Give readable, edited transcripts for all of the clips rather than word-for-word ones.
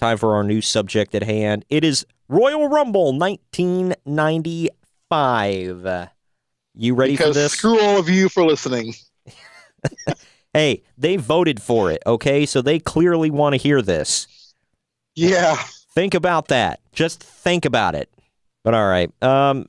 time for our new subject at hand. It is Royal Rumble 1995. You ready for this? Screw all of you for listening. Hey, they voted for it, okay? So they clearly want to hear this. Yeah. Think about that. Just think about it. But all right.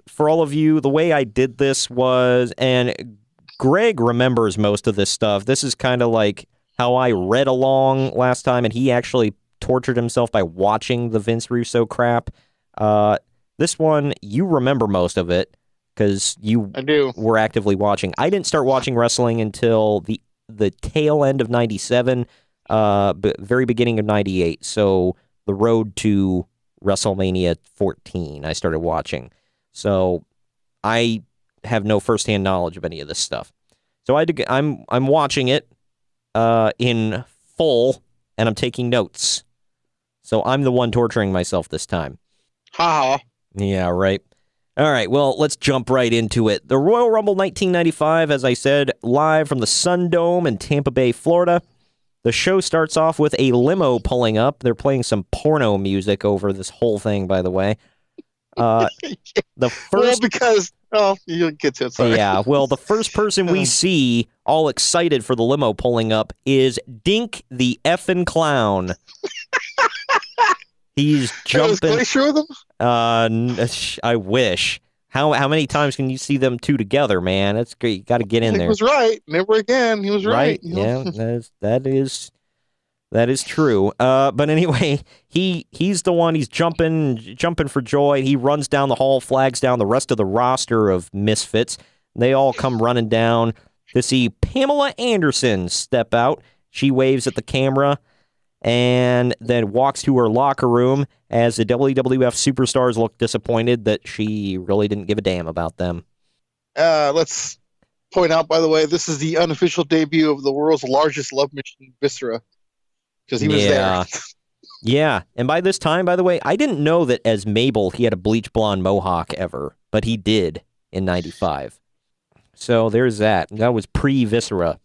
For all of you, the way I did this was, and Greg remembers most of this stuff. This is kind of like how I read along last time, and he actually tortured himself by watching the Vince Russo crap. This one, you remember most of it because you were actively watching. I didn't start watching wrestling until the tail end of 97, very beginning of 98. So the road to WrestleMania 14, I started watching. So I have no firsthand knowledge of any of this stuff. So I'm watching it in full, and I'm taking notes. So I'm the one torturing myself this time. Ha! Yeah, right. All right, well, let's jump right into it. The Royal Rumble 1995, as I said, live from the Sun Dome in Tampa Bay, Florida. The show starts off with a limo pulling up. They're playing some porno music over this whole thing, by the way. The first, you'll get to it. Sorry. Yeah, well, the first person we see all excited for the limo pulling up is Dink the effing Clown. He's jumping. Was Glacier with him? I wish. How many times can you see them two together, man? That's great. You got to get in there. He was right. Never again. He was right. Yeah, that is true. But anyway, he's the one. He's jumping for joy. He runs down the hall, flags down the rest of the roster of misfits. They all come running down to see Pamela Anderson step out. She waves at the camera and then walks to her locker room as the WWF superstars look disappointed that she really didn't give a damn about them. Let's point out, by the way, this is the unofficial debut of the world's largest love machine, Viscera, because he was there. Yeah, and by this time, by the way, I didn't know that as Mabel he had a bleach blonde mohawk ever, but he did in 95. So there's that. That was pre-Viscera.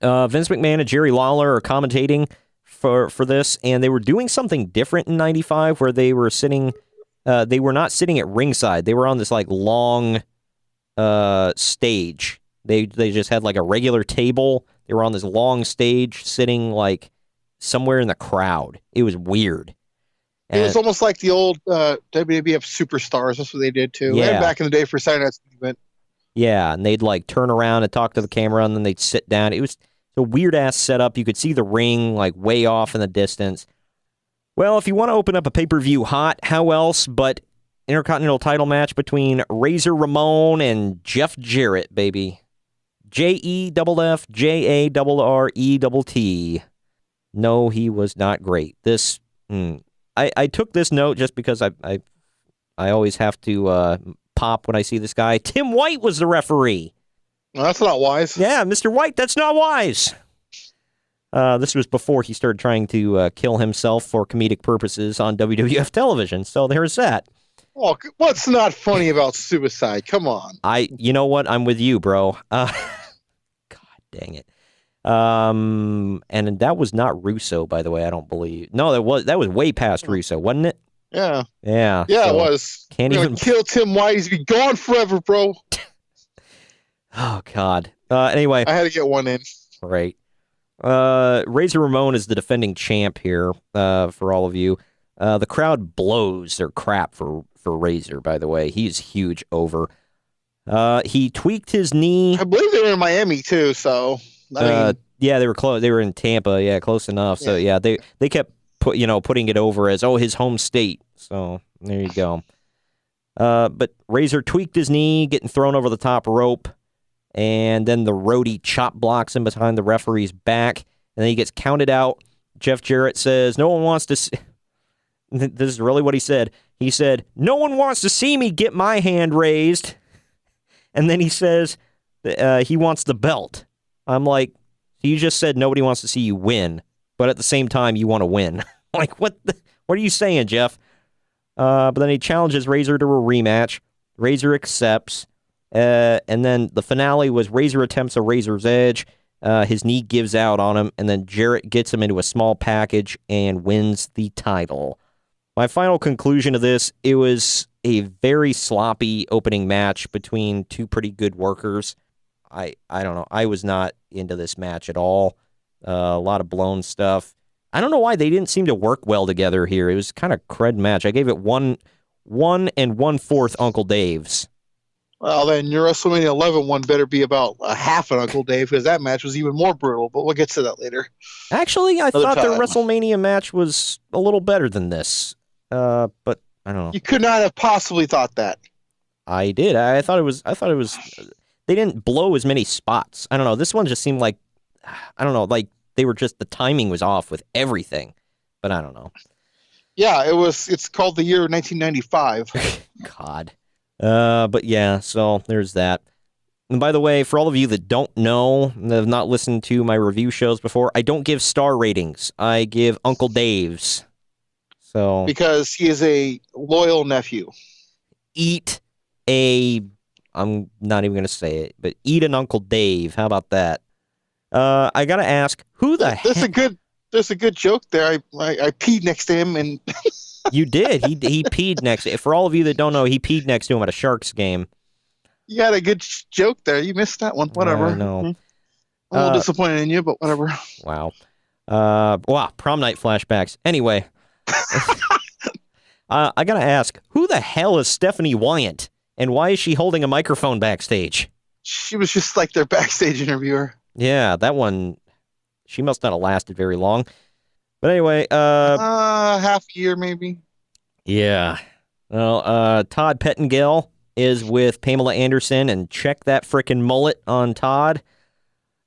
Vince McMahon and Jerry Lawler are commentating for this, and they were doing something different in 95 where they were sitting, they were not sitting at ringside. They were on this like long stage. They just had like a regular table. They were on this long stage sitting like somewhere in the crowd. It was weird. It was almost like the old WWF Superstars. That's what they did too. Yeah. And back in the day for Saturday Night's event. Yeah, and they'd like turn around and talk to the camera, and then they'd sit down. It was a weird-ass setup. You could see the ring like way off in the distance. Well, if you want to open up a pay-per-view hot, how else but Intercontinental title match between Razor Ramon and Jeff Jarrett, baby. JEFFJARRETT. No, he was not great. This, I took this note just because I always have to pop when I see this guy. Tim White was the referee. Well, that's not wise. Yeah, Mr. White, that's not wise. This was before he started trying to kill himself for comedic purposes on WWF television. So there's that. Oh, what's not funny about suicide? Come on. You know what? I'm with you, bro. God dang it. And that was not Russo, by the way. I don't believe. No, that was way past Russo, wasn't it? Yeah. Yeah. Yeah, so it was. Can't even kill Tim White. He's be gone forever, bro. Oh God. Anyway, I had to get one in. Right. Razor Ramon is the defending champ here. For all of you, the crowd blows their crap for Razor. By the way, he's huge over. He tweaked his knee. I believe they were in Miami too. So I mean, yeah, they were close. They were in Tampa. Yeah, close enough. So yeah, they kept putting it over as his home state. So there you go. But Razor tweaked his knee, getting thrown over the top rope. And then the roadie chop blocks him behind the referee's back. And then he gets counted out. Jeff Jarrett says, no one wants to see... This is really what he said. He said, no one wants to see me get my hand raised. And then he says he wants the belt. I'm like, you just said nobody wants to see you win. But at the same time, you want to win. Like, what are you saying, Jeff? But then he challenges Razor to a rematch. Razor accepts. And then the finale was Razor attempts a Razor's Edge. His knee gives out on him, and then Jarrett gets him into a small package and wins the title. My final conclusion of this, it was a very sloppy opening match between two pretty good workers. I don't know. I was not into this match at all. A lot of blown stuff. I don't know why they didn't seem to work well together here. It was kind of crud match. I gave it 1 1/4 Uncle Dave's. Well, then your WrestleMania 11 one better be about a half an Uncle Dave, because that match was even more brutal, but we'll get to that later. Actually, I thought their WrestleMania match was a little better than this. But I don't know. You could not have possibly thought that. I did. I thought it was they didn't blow as many spots. I don't know. This one just seemed like, I don't know, like they were just, the timing was off with everything. But I don't know. Yeah, it's called the year 1995. God. But yeah, so there's that. And by the way, for all of you that don't know, that have not listened to my review shows before, I don't give star ratings. I give Uncle Dave's. So because he is a loyal nephew. I'm not even going to say it, but eat an Uncle Dave. How about that? I got to ask, who the heck? There's a good joke there. I peed next to him, and you did. He peed next to him. For all of you that don't know, he peed next to him at a Sharks game. You had a good joke there. You missed that one. Whatever. No. I'm a little disappointed in you, but whatever. Wow. Prom night flashbacks. Anyway. I got to ask, who the hell is Stephanie Wyant? And why is she holding a microphone backstage? She was just like their backstage interviewer. Yeah, that one, she must not have lasted very long. But anyway, half a year maybe. Yeah. Well, Todd Pettengill is with Pamela Anderson, and check that frickin' mullet on Todd.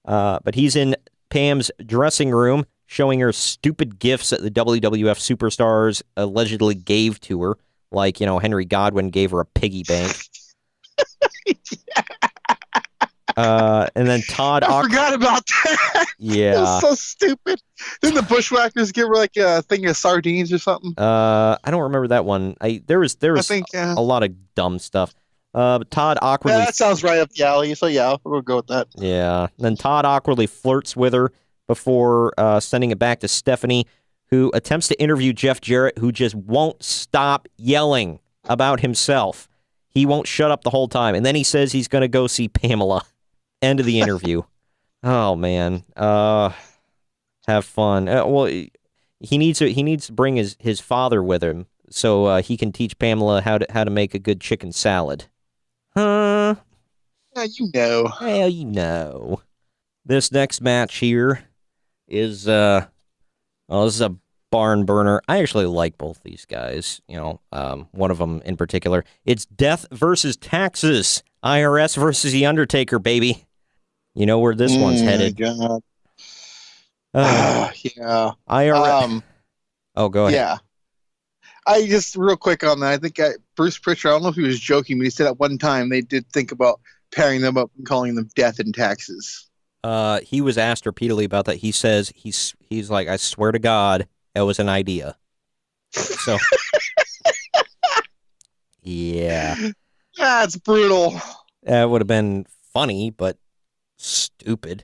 But he's in Pam's dressing room, showing her stupid gifts that the WWF superstars allegedly gave to her. Like, Henry Godwin gave her a piggy bank. And then Todd... I forgot about that. Yeah. It was so stupid. Didn't the Bushwhackers give her like a thing of sardines or something? I don't remember that one. There was a lot of dumb stuff. But Todd awkwardly... Yeah, that sounds right up the alley, so yeah, we'll go with that. Yeah. Then Todd awkwardly flirts with her before sending it back to Stephanie, who attempts to interview Jeff Jarrett, who just won't stop yelling about himself. He won't shut up the whole time. And then he says he's going to go see Pamela. End of the interview. Oh, man. Have fun. Well, he needs to bring his father with him so he can teach Pamela how to make a good chicken salad. Huh? Yeah, you know. Well, you know. This next match here is this is a barn burner. I actually like both these guys. One of them in particular. It's Death versus Taxes. IRS versus The Undertaker, baby. You know where this one's headed. God. Yeah. IRS. Go ahead. Yeah. I just real quick on that. I think Bruce Pritchard, I don't know if he was joking, but he said at one time they did think about pairing them up and calling them Death and Taxes. He was asked repeatedly about that. He says he's like, I swear to God, that was an idea. So, yeah, that's brutal. That would have been funny, but stupid.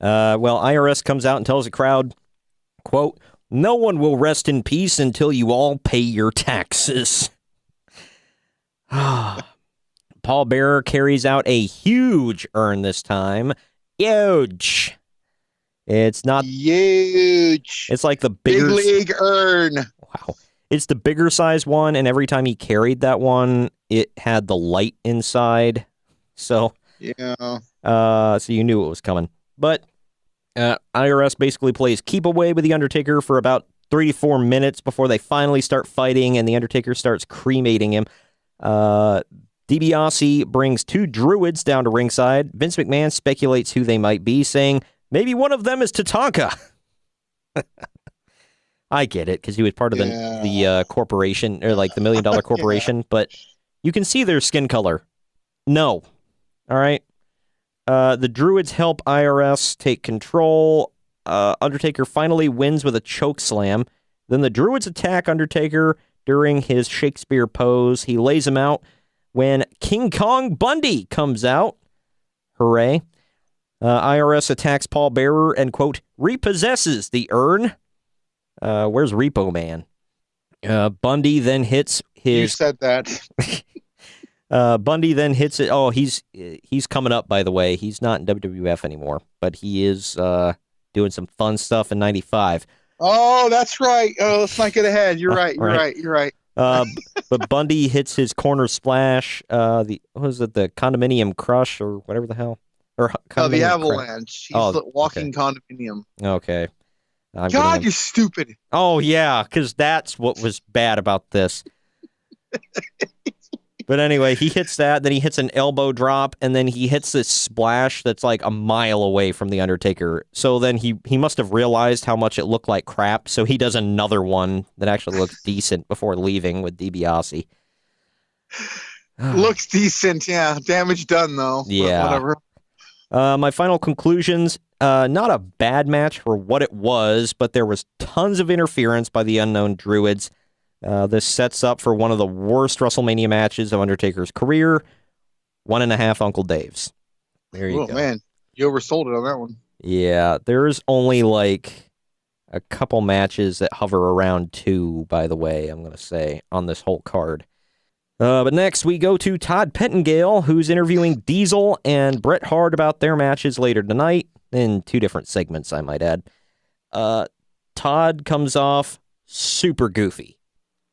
IRS comes out and tells the crowd, quote, "No one will rest in peace until you all pay your taxes." Paul Bearer carries out a huge urn this time. Huge. It's not huge. It's like the big league urn. Wow. It's the bigger size one, and every time he carried that one, it had the light inside. So yeah. So you knew it was coming. But IRS basically plays keep away with The Undertaker for about 3 to 4 minutes before they finally start fighting, and The Undertaker starts cremating him. DiBiase brings 2 druids down to ringside. Vince McMahon speculates who they might be, saying, maybe one of them is Tatanka. I get it, because he was part of the corporation, or like the $1 Million Corporation, but you can see their skin color. No. All right? The druids help IRS take control. Undertaker finally wins with a choke slam. Then the druids attack Undertaker during his Shakespeare pose. He lays him out when King Kong Bundy comes out. Hooray. IRS attacks Paul Bearer and, quote, repossesses the urn. Where's Repo Man? Bundy then hits his... You said that. Bundy then hits it. Oh, he's coming up, by the way. He's not in WWF anymore, but he is doing some fun stuff in 95. Oh, that's right. Oh, let's not get ahead. You're right. You're right. But Bundy hits his corner splash. What was it? The condominium crush or whatever the hell? Or the avalanche. He's the walking condominium. Okay. God, you're stupid. Oh, yeah, because that's what was bad about this. But anyway, he hits that, then he hits an elbow drop, and then he hits this splash that's like a mile away from The Undertaker. So then he must have realized how much it looked like crap, so he does another one that actually looks decent before leaving with DiBiase. Looks decent, yeah. Damage done, though. Yeah. Whatever. My final conclusions, not a bad match for what it was, but there was tons of interference by the Unknown Druids. This sets up for one of the worst WrestleMania matches of Undertaker's career. 1.5 Uncle Dave's. There you go. Oh, man. You oversold it on that one. Yeah, there's only like a couple matches that hover around 2, by the way, I'm going to say, on this whole card. But next, we go to Todd Pettengill, who's interviewing Diesel and Bret Hart about their matches later tonight, in 2 different segments, I might add. Todd comes off super goofy.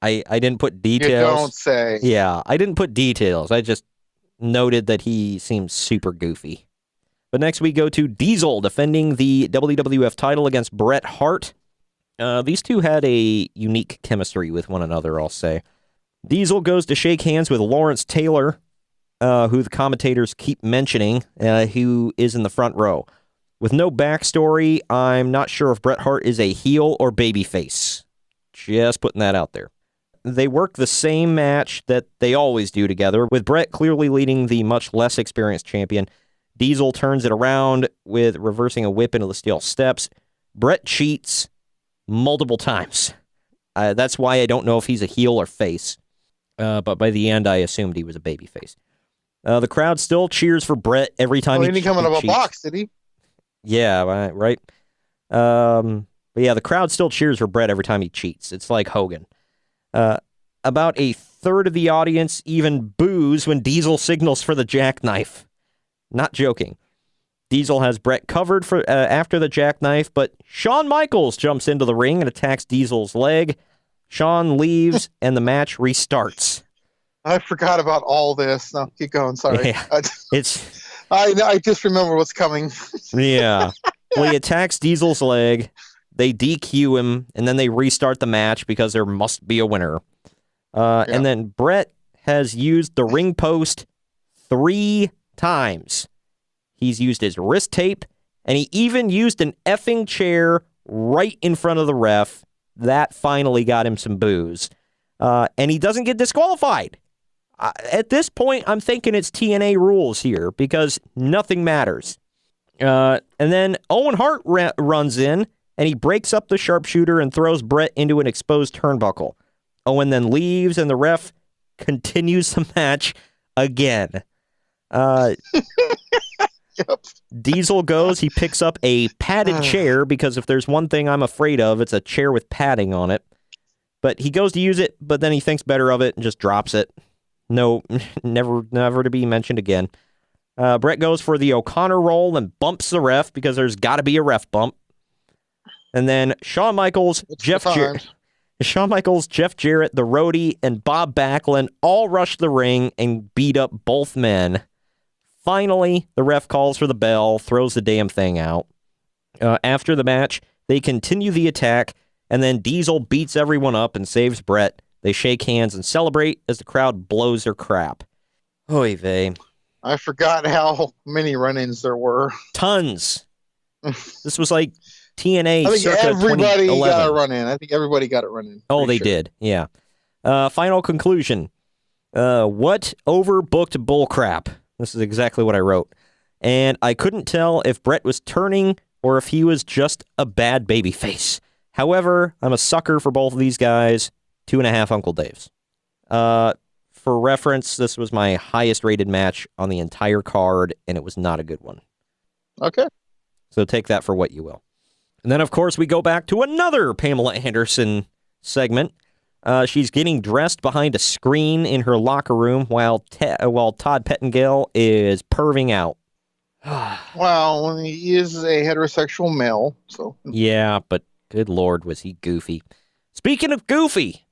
I didn't put details. You don't say. Yeah, I didn't put details. I just noted that he seems super goofy. But next we go to Diesel defending the WWF title against Bret Hart. These two had a unique chemistry with one another, I'll say. Diesel goes to shake hands with Lawrence Taylor, who the commentators keep mentioning, who is in the front row. With no backstory, I'm not sure if Bret Hart is a heel or babyface. Just putting that out there. They work the same match that they always do together, with Bret clearly leading the much less experienced champion. Diesel turns it around with reversing a whip into the steel steps. Bret cheats multiple times. That's why I don't know if he's a heel or face. But by the end, I assumed he was a babyface. The crowd still cheers for Bret every time he didn't come out of a box, did he? Yeah, right. But yeah, the crowd still cheers for Bret every time he cheats. It's like Hogan. About a third of the audience even boos when Diesel signals for the jackknife. Not joking. Diesel has Bret covered for after the jackknife, but Shawn Michaels jumps into the ring and attacks Diesel's leg. Shawn leaves, and the match restarts. I forgot about all this. No, keep going. Sorry. Yeah, I just remember what's coming. Yeah. Well, he attacks Diesel's leg. They DQ him, and then they restart the match because there must be a winner. And then Bret has used the ring post 3 times. He's used his wrist tape, and he even used an effing chair right in front of the ref. That finally got him some boos. And he doesn't get disqualified. At this point, I'm thinking it's TNA rules here because nothing matters. And then Owen Hart runs in, and he breaks up the sharpshooter and throws Bret into an exposed turnbuckle. Owen then leaves, and the ref continues the match again. Yep. Diesel goes, he picks up a padded chair, because if there's one thing I'm afraid of, it's a chair with padding on it. But he goes to use it, but then he thinks better of it and just drops it. No, never to be mentioned again. Bret goes for the O'Connor roll and bumps the ref, because there's got to be a ref bump. And then Shawn Michaels, Jeff Jarrett, the Roadie, and Bob Backlund all rush the ring and beat up both men. Finally, the ref calls for the bell, throws the damn thing out. After the match, they continue the attack, and then Diesel beats everyone up and saves Bret. They shake hands and celebrate as the crowd blows their crap. Oy vey. I forgot how many run-ins there were. Tons. This was like TNA. I think circa everybody 2011. got a run-in. I think everybody got a run-in. Oh, they did. Yeah. Final conclusion. What overbooked bullcrap? This is exactly what I wrote. And I couldn't tell if Bret was turning or if he was just a bad babyface. However, I'm a sucker for both of these guys. 2.5 Uncle Dave's. For reference, this was my highest rated match on the entire card, and it was not a good one. Okay. So take that for what you will. And then, of course, we go back to another Pamela Anderson segment. She's getting dressed behind a screen in her locker room while Todd Pettengill is perving out. Well, he is a heterosexual male, so. Yeah, but good Lord, was he goofy. Speaking of goofy,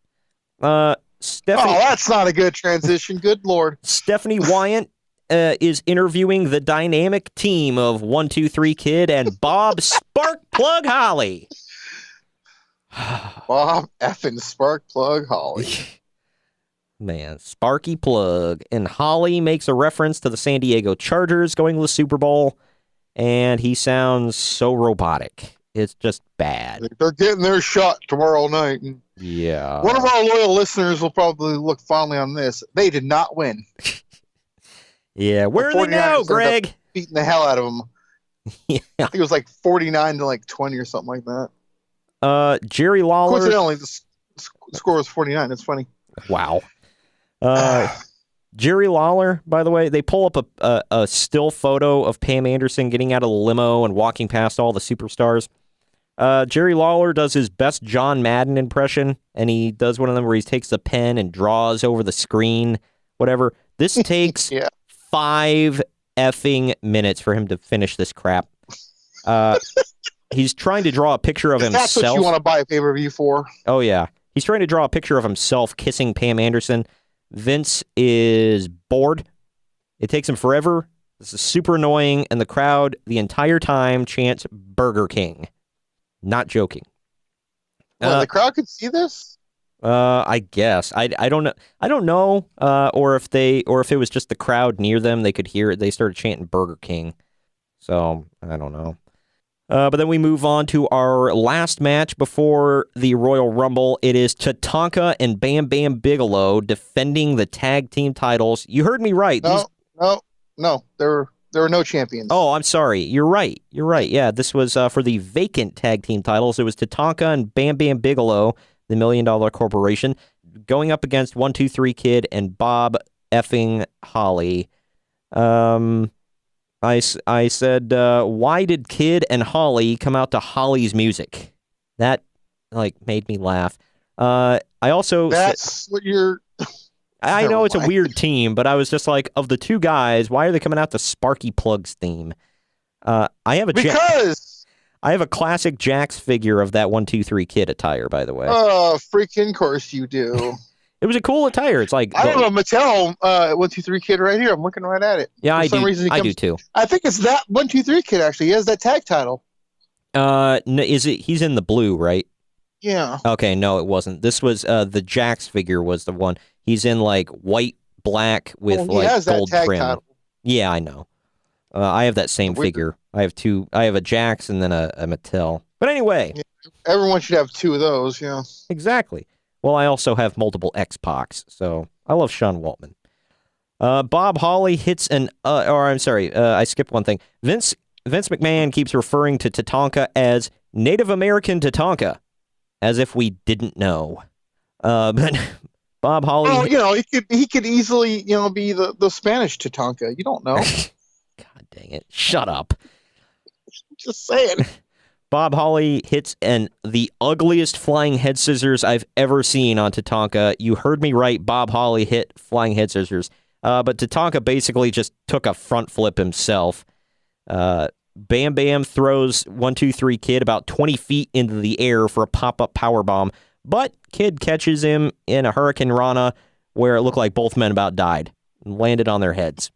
Stephanie... Oh, that's not a good transition. Good Lord. Stephanie Wyant is interviewing the dynamic team of 1-2-3 Kid and Bob Sparkplug Holly. Bob effing Sparkplug Holly. Man, Sparky Plug. And Holly makes a reference to the San Diego Chargers going to the Super Bowl, and he sounds so robotic. It's just bad. They're getting their shot tomorrow night. Yeah. One of our loyal listeners will probably look fondly on this. They did not win. Yeah, where are they now, Greg? Beating the hell out of them. Yeah. I think it was like 49 to like 20 or something like that. Jerry Lawler. Coincidentally, the score was 49. That's funny. Wow. Jerry Lawler, by the way, they pull up a still photo of Pam Anderson getting out of the limo and walking past all the superstars. Jerry Lawler does his best John Madden impression, and he does one of them where he takes a pen and draws over the screen, whatever. This takes 5 effing minutes for him to finish this crap. He's trying to draw a picture of himself. That's what you want to buy a pay-per-view for. Oh, yeah. He's trying to draw a picture of himself kissing Pam Anderson. Vince is bored. It takes him forever. This is super annoying, and the crowd the entire time chants Burger King. Not joking. Well, the crowd could see this? I guess. I don't know. I don't know. Or if it was just the crowd near them, they could hear it. They started chanting Burger King. So I don't know. But then we move on to our last match before the Royal Rumble. It is Tatanka and Bam Bam Bigelow defending the tag team titles. You heard me right. No. There were no champions. Oh, I'm sorry. You're right. Yeah, this was for the vacant tag team titles. It was Tatanka and Bam Bam Bigelow, the $1 Million Corporation, going up against 1-2-3 Kid and Bob effing Holly. I said, why did Kid and Holly come out to Holly's music? That, made me laugh. I also... That's what you're... I know it's a weird team, but I was just like, of the two guys, why are they coming out to Sparky Plug's theme? I have a classic Jax figure of that 1-2-3 Kid attire, by the way. Oh, freaking course you do. It was a cool attire. It's like... I don't know, Mattel 1-2-3 Kid right here. I'm looking right at it. Yeah, I do too. I think it's that 1-2-3 Kid, actually. He has that tag title. No, he's in the blue, right? Yeah. Okay, no, it wasn't. This was, the Jax figure was the one. He's in, white, black with, gold trim. Title. Yeah, I know. I have that same figure. I have two. I have a Jax and then a Mattel. But anyway. Yeah, everyone should have 2 of those, yeah. Exactly. Well, I also have multiple X-Pacs, so I love Sean Waltman. Bob Holly hits I skipped one thing. Vince McMahon keeps referring to Tatanka as Native American Tatanka, as if we didn't know. But Bob Holly... Well, he could easily, be the Spanish Tatanka. You don't know. God dang it. Shut up. Just saying. Bob Holly hits the ugliest flying head scissors I've ever seen on Tatanka. You heard me right. Bob Holly hit flying head scissors. But Tatanka basically just took a front flip himself. Bam Bam throws 1-2-3 Kid about 20 feet into the air for a pop-up powerbomb. But Kid catches him in a Hurricane Rana where it looked like both men about died and landed on their heads.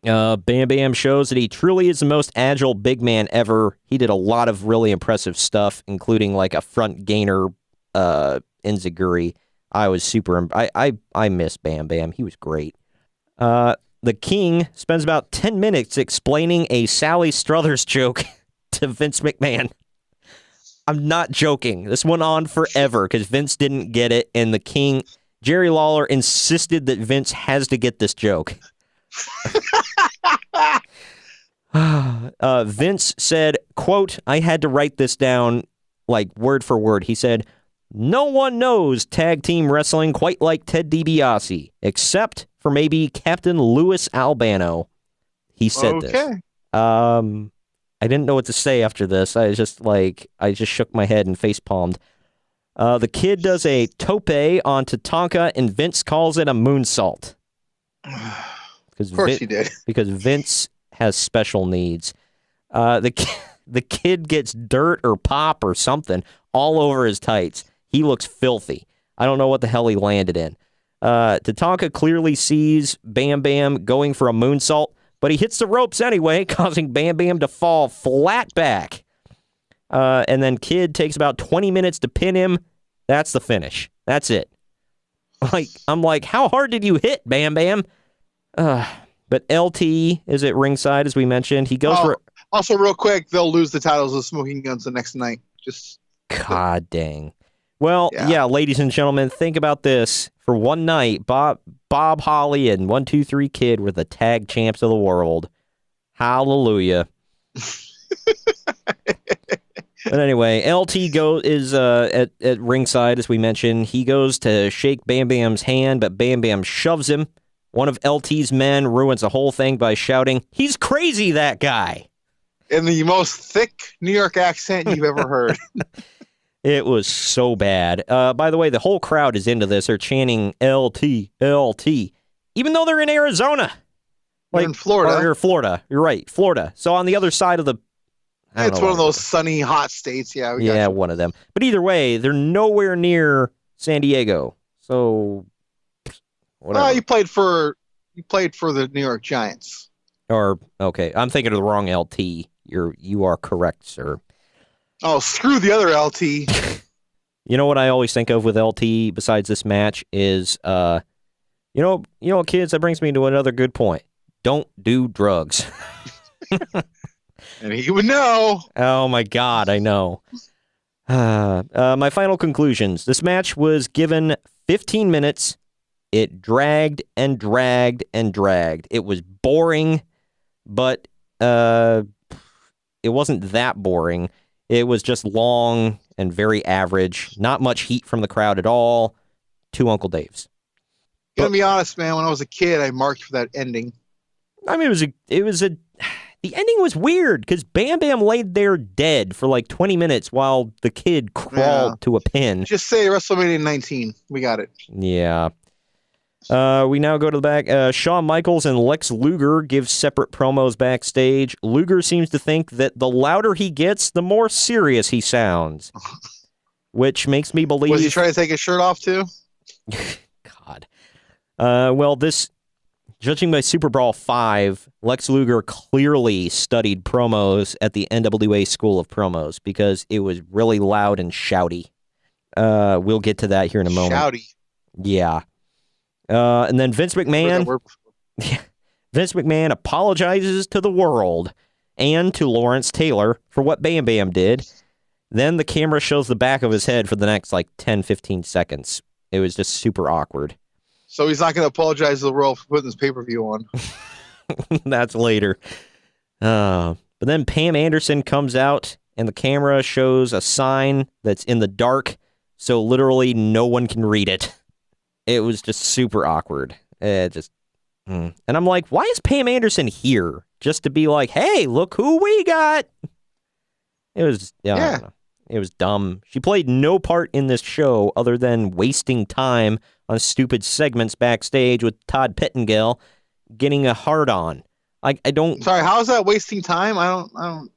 Bam Bam shows that he truly is the most agile big man ever. He did a lot of really impressive stuff, including a front gainer enziguri. I was super... I miss Bam Bam. He was great. The King spends about 10 minutes explaining a Sally Struthers joke to Vince McMahon. I'm not joking. This went on forever because Vince didn't get it, and the King, Jerry Lawler, insisted that Vince has to get this joke. Vince said, quote, I had to write this down word for word. He said, no one knows tag team wrestling quite like Ted DiBiase, except for maybe Captain Louis Albano. He said this. I didn't know what to say after this. I just shook my head and face palmed. The kid does a tope onto Tonka, and Vince calls it a moonsault. Of course he did. Because Vince has special needs. The kid gets dirt or pop or something all over his tights. He looks filthy. I don't know what the hell he landed in. Tatanka clearly sees Bam Bam going for a moonsault, but he hits the ropes anyway, causing Bam Bam to fall flat back. And then Kid takes about 20 minutes to pin him. That's the finish. That's it. I'm like, how hard did you hit, Bam Bam? But LT is at ringside, as we mentioned. He goes for... Also, real quick, they'll lose the titles of Smoking Guns the next night. God dang. Well, yeah, ladies and gentlemen, think about this. For one night, Bob Holly and 1-2-3 Kid were the tag champs of the world. Hallelujah. But anyway, LT is at ringside, as we mentioned. He goes to shake Bam Bam's hand, but Bam Bam shoves him. One of LT's men ruins the whole thing by shouting, "He's crazy, that guy!" In the most thick New York accent you've ever heard. It was so bad. By the way, the whole crowd is into this. They're chanting LT, LT, even though they're in Arizona. In Florida. Or Florida. You're right, Florida. So on the other side of the... It's one of those sunny, hot states. Yeah, yeah, one of them. But either way, they're nowhere near San Diego. So, whatever. You played for the New York Giants. Or, okay, I'm thinking of the wrong LT. You are correct, sir. Oh, screw the other LT. You know what I always think of with LT besides this match is, you know, kids, that brings me to another good point. Don't do drugs. And he would know. Oh, my God, I know. My final conclusions. This match was given 15 minutes. It dragged and dragged and dragged. It was boring, but it wasn't that boring. It was just long and very average. Not much heat from the crowd at all. Two Uncle Daves. Gonna be honest, man. When I was a kid, I marked for that ending. I mean, the ending was weird because Bam Bam laid there dead for like 20 minutes while the kid crawled to a pin. Just say WrestleMania 19. We got it. Yeah. We now go to the back. Shawn Michaels and Lex Luger give separate promos backstage. Luger seems to think that the louder he gets, the more serious he sounds, which makes me believe... Was he trying to take his shirt off too? God. Well, judging by Super Brawl 5, Lex Luger clearly studied promos at the NWA School of Promos because it was really loud and shouty. We'll get to that here in a moment. Shouty. Yeah. And then Vince McMahon apologizes to the world and to Lawrence Taylor for what Bam Bam did. Then the camera shows the back of his head for the next 10-15 seconds. It was just super awkward. So he's not going to apologize to the world for putting this pay-per-view on. That's later. But then Pam Anderson comes out and the camera shows a sign that's in the dark, so literally no one can read it. It was just super awkward. And I'm like, why is Pam Anderson here? Just to be like, hey, look who we got. It was, I don't know. It was dumb. She played no part in this show other than wasting time on stupid segments backstage with Todd Pettengill getting a hard-on. I don't... Sorry, how is that wasting time? I don't...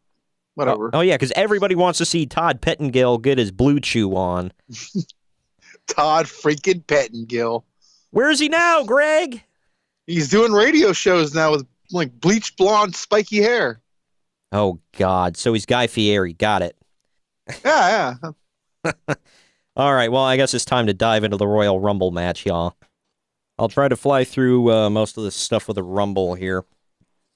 Whatever. Oh yeah, because everybody wants to see Todd Pettengill get his Blue Chew on. Todd freaking Pettengill. Where is he now, Greg? He's doing radio shows now with bleached blonde spiky hair. Oh God, so he's Guy Fieri. Got it. Yeah. All right, well, I guess it's time to dive into the Royal Rumble match, y'all. I'll try to fly through most of this stuff with a Rumble here.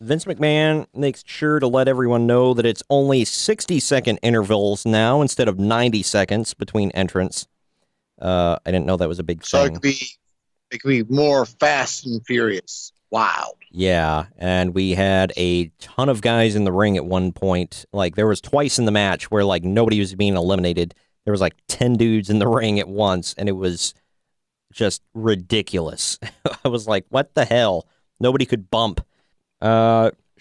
Vince McMahon makes sure to let everyone know that it's only 60-second intervals now instead of 90 seconds between entrants. I didn't know that was a big thing. So it could be more fast and furious. Wow. Yeah, and we had a ton of guys in the ring at one point. There was twice in the match where nobody was being eliminated. There was 10 dudes in the ring at once, and it was just ridiculous. I was like, what the hell? Nobody could bump.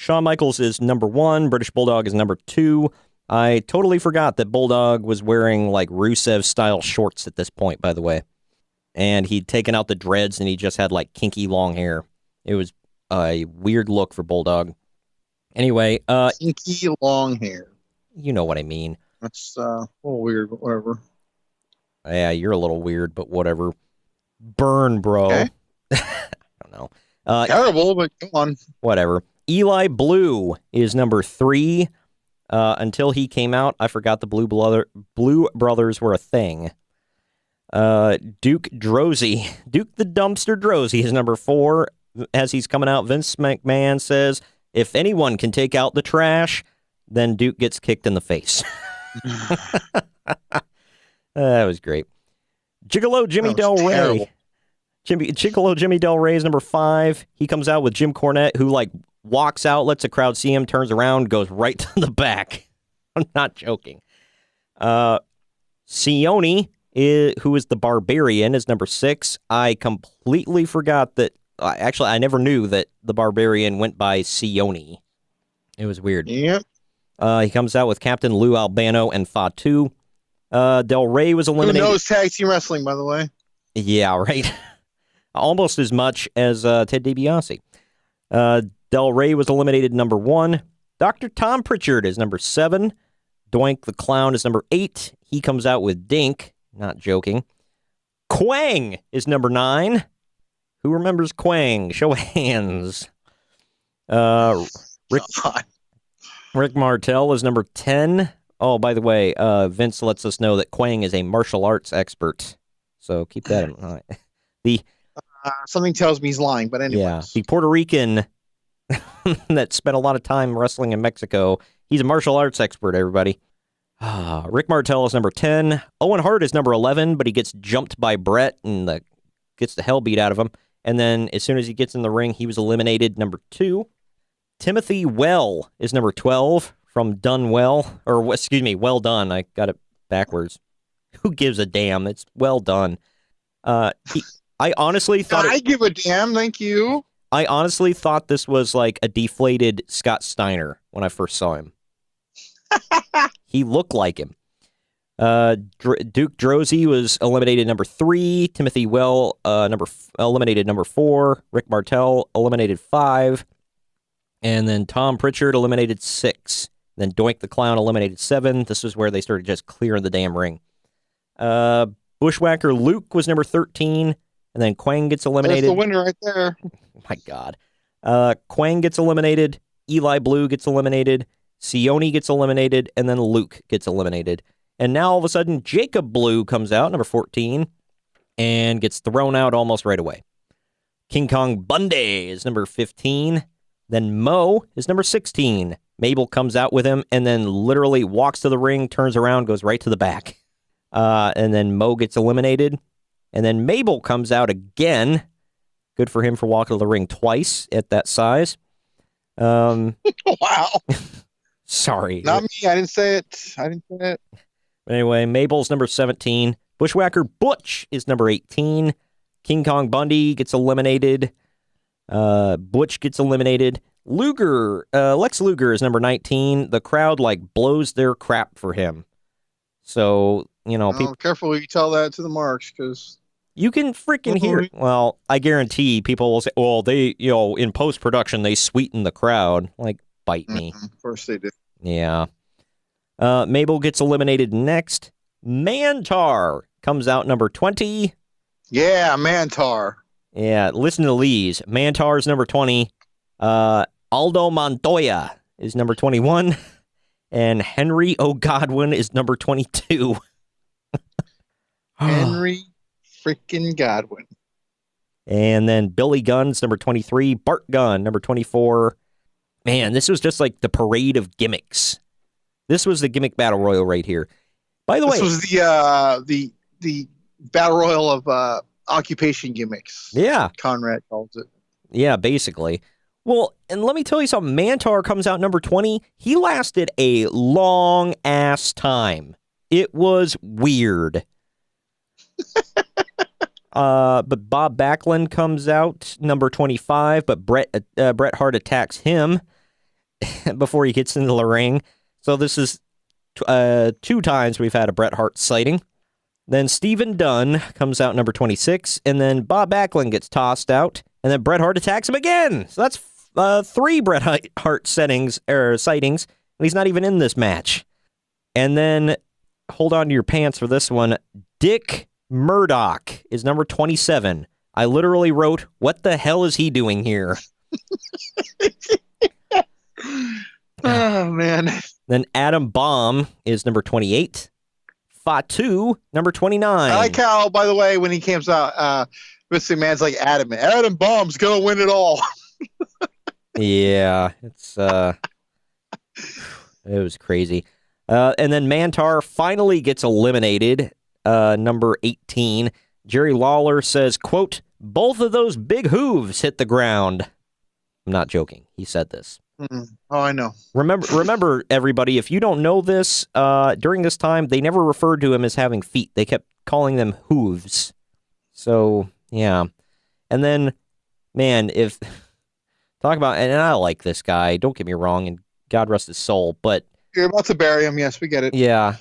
Shawn Michaels is number 1. British Bulldog is number 2. I totally forgot that Bulldog was wearing like Rusev-style shorts at this point, by the way. And he'd taken out the dreads and he just had like kinky long hair. It was a weird look for Bulldog. Anyway, kinky long hair. You know what I mean. That's a little weird, but whatever. Yeah, you're a little weird, but whatever. Burn, bro. Okay. I don't know. Terrible, but come on. Whatever. Eli Blue is number 3. Until he came out, I forgot the Blue Brothers were a thing. Duke Drozy. Duke the Dumpster Drozy is number 4. As he's coming out, Vince McMahon says, if anyone can take out the trash, then Duke gets kicked in the face. That was great. Gigolo Jimmy Del Rey. Gigolo Jimmy Del Rey is number 5. He comes out with Jim Cornette, who like walks out, lets the crowd see him, turns around, goes right to the back. I'm not joking. Sione, who is the Barbarian, is number 6. I completely forgot that. Actually, I never knew that the Barbarian went by Sione. It was weird. Yep. He comes out with Captain Lou Albano and Fatu. Del Rey was eliminated. Who knows tag team wrestling, by the way? Yeah, right. Almost as much as Ted DiBiase. Del Rey was eliminated number 1. Dr. Tom Pritchard is number 7. Doink the Clown is number 8. He comes out with Dink. Not joking. Quang is number 9. Who remembers Quang? Show of hands. Rick Martel is number 10. Oh, by the way, Vince lets us know that Quang is a martial arts expert. So keep that in mind. Something tells me he's lying, but anyway. Yeah, the Puerto Rican that spent a lot of time wrestling in Mexico. He's a martial arts expert, everybody. Rick Martel is number 10. Owen Hart is number 11, but he gets jumped by Brett and gets the hell beat out of him. And then as soon as he gets in the ring, he was eliminated, number 2. Timothy Well is number 12 from Done Well. Or, excuse me, Well Done. I got it backwards. Who gives a damn? It's well done. I honestly thought... I give a damn, thank you. I honestly thought this was like a deflated Scott Steiner when I first saw him. He looked like him. Duke Drozy was eliminated number 3. Timothy Well eliminated number 4. Rick Martel eliminated 5. And then Tom Pritchard eliminated 6. Then Doink the Clown eliminated 7. This is where they started just clearing the damn ring. Bushwhacker Luke was number 13. And then Quang gets eliminated. That's the winner right there. Oh my God. Quang gets eliminated. Eli Blue gets eliminated. Sione gets eliminated. And then Luke gets eliminated. And now all of a sudden, Jacob Blue comes out, number 14, and gets thrown out almost right away. King Kong Bundy is number 15. Then Mo is number 16. Mabel comes out with him and then literally walks to the ring, turns around, goes right to the back. And then Mo gets eliminated. And then Mabel comes out again. Good for him for walking to the ring twice at that size. Wow. Sorry. Not me. I didn't say it. Anyway, Mabel's number 17. Bushwhacker Butch is number 18. King Kong Bundy gets eliminated. Butch gets eliminated. Lex Luger is number 19. The crowd blows their crap for him. So, people, careful when you tell that to the marks, because you can freaking hear it. Well, I guarantee people will say, well, they, in post-production, they sweeten the crowd. Bite me. Of course they did. Yeah. Mabel gets eliminated next. Mantar comes out number 20. Yeah, Mantar. Yeah, listen to Lee's. Mantar's number 20. Aldo Montoya is number 21. And Henry O'Godwin is number 22. Henry freaking Godwin. And then Billy Gunn's number 23. Bart Gunn, number 24. Man, this was just the parade of gimmicks. This was the gimmick battle royal right here. By the way, this was the battle royal of occupation gimmicks. Yeah, Conrad calls it. Yeah, basically. Well, and let me tell you something. Mantar comes out number 20. He lasted a long ass time. It was weird. But Bob Backlund comes out number 25. But Bret Hart attacks him. before he gets into the ring. So this is 2 times we've had a Bret Hart sighting. Then Stephen Dunn comes out number 26, and then Bob Backlund gets tossed out, and then Bret Hart attacks him again. So that's 3 Bret Hart sightings, and he's not even in this match. And then, hold on to your pants for this one, Dick Murdoch is number 27. I literally wrote, what the hell is he doing here? Oh, man. Then Adam Bomb is number 28. Fatu, number 29. I like how, by the way, when he comes out, Vince McMahon's like adamant. Adam Bomb's going to win it all. Yeah, it's it was crazy. And then Mantar finally gets eliminated, number 18. Jerry Lawler says, quote, both of those big hooves hit the ground. I'm not joking. He said this. Oh, I know. Remember, everybody, if you don't know this, during this time, they never referred to him as having feet. They kept calling them hooves. So, yeah. And then, man, talk about, and I like this guy, don't get me wrong, and God rest his soul, but You're about to bury him. Yes, we get it. yeah,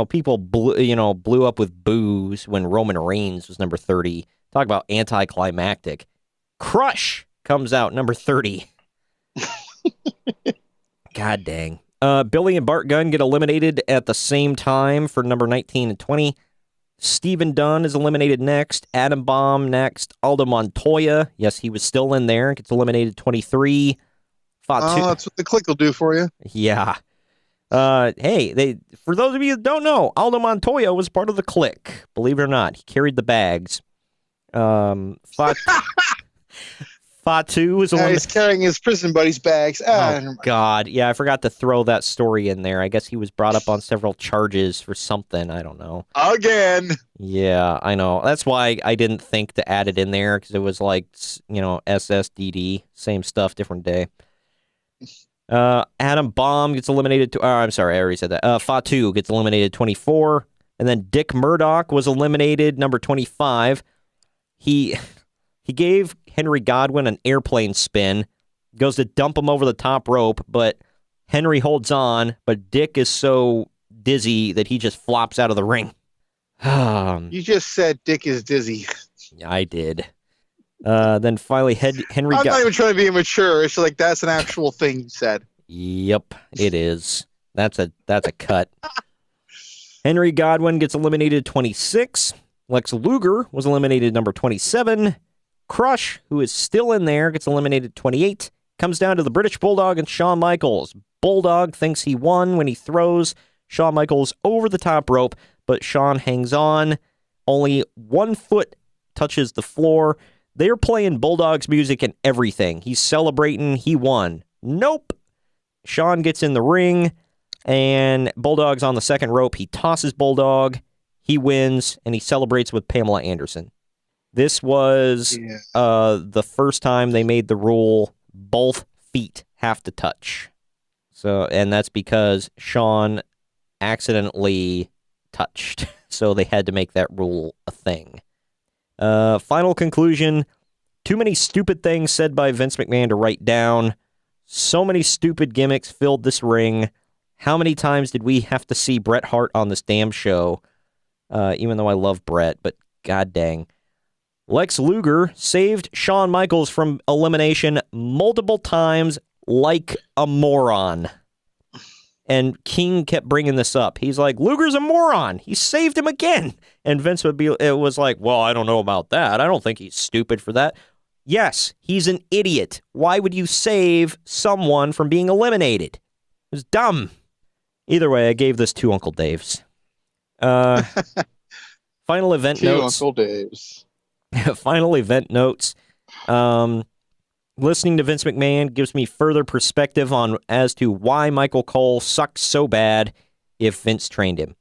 people blew up with boos when Roman Reigns was number 30. Talk about anticlimactic. Crush comes out number 30. God dang. Billy and Bart Gunn get eliminated at the same time for number 19 and 20. Stephen Dunn is eliminated next. Adam Bomb next. Aldo Montoya, yes, he was still in there, gets eliminated 23. That's what the click will do for you. Yeah. Hey, for those of you that don't know, Aldo Montoya was part of the Click. Believe it or not, he carried the bags. Fatu was he's carrying his prison buddy's bags. Oh, God. Yeah, I forgot to throw that story in there. I guess he was brought up on several charges for something. I don't know. Again. Yeah, I know. That's why I didn't think to add it in there, because it was like, SSDD. Same stuff, different day. Adam Bomb gets eliminated. I'm sorry, I already said that. Fatu gets eliminated 24. And then Dick Murdoch was eliminated, number 25. He gave Henry Godwin an airplane spin, goes to dump him over the top rope, but Henry holds on, but Dick is so dizzy that he just flops out of the ring. You just said Dick is dizzy. I did. Then finally, Henry I'm not even trying to be immature. It's like that's an actual thing you said. Yep, it is. That's a cut. Henry Godwin gets eliminated 26. Lex Luger was eliminated number 27. Crush, who is still in there, gets eliminated 28. Comes down to the British Bulldog and Shawn Michaels. Bulldog thinks he won when he throws Shawn Michaels over the top rope, but Shawn hangs on. Only 1 foot touches the floor. They're playing Bulldog's music and everything. He's celebrating. He won. Nope. Shawn gets in the ring, and Bulldog's on the second rope. He tosses Bulldog. He wins, and he celebrates with Pamela Anderson. This was the first time they made the rule both feet have to touch. So, and that's because Shawn accidentally touched. So they had to make that rule a thing. Final conclusion. Too many stupid things said by Vince McMahon to write down. So many stupid gimmicks filled this ring. How many times did we have to see Bret Hart on this damn show? Even though I love Bret, but god dang. Lex Luger saved Shawn Michaels from elimination multiple times like a moron. And King kept bringing this up. He's like, Luger's a moron. He saved him again. And Vince was like, well, I don't know about that. I don't think he's stupid for that. Yes, he's an idiot. Why would you save someone from being eliminated? It was dumb. Either way, I gave this 2 Uncle Daves. Final event notes. 2 Uncle Daves. Final event notes. Listening to Vince McMahon gives me further perspective as to why Michael Cole sucks so bad if Vince trained him.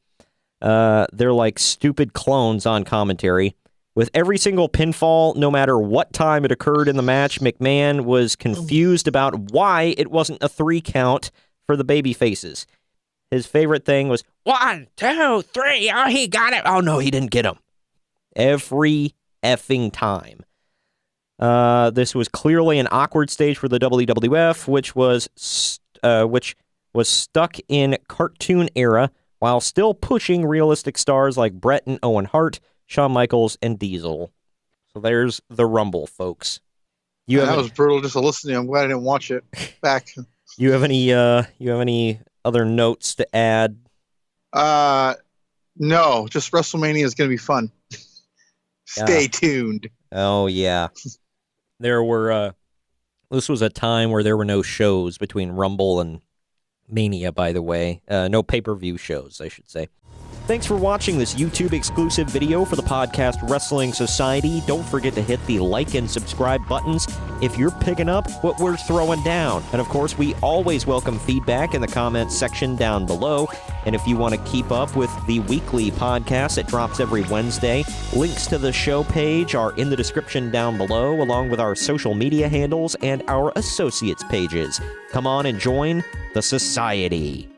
They're like stupid clones on commentary. With every single pinfall, no matter what time it occurred in the match, McMahon was confused about why it wasn't a 3 count for the baby faces. His favorite thing was 1, 2, 3. Oh, he got it. Oh, no, he didn't get him. Every effing time. This was clearly an awkward stage for the WWF, which was stuck in cartoon era while still pushing realistic stars like Bret and Owen Hart, Shawn Michaels, and Diesel. So there's the Rumble, folks. That was brutal just to listen to. I'm glad I didn't watch it back. You have any other notes to add? No, just WrestleMania is going to be fun. Stay tuned. Oh, yeah. This was a time where there were no shows between Rumble and Mania, by the way. No pay-per-view shows, I should say. Thanks for watching this YouTube-exclusive video for the podcast Wrestling Society. Don't forget to hit the like and subscribe buttons if you're picking up what we're throwing down. And of course, we always welcome feedback in the comments section down below. And if you want to keep up with the weekly podcast that drops every Wednesday, links to the show page are in the description down below, along with our social media handles and our associates pages. Come on and join the society.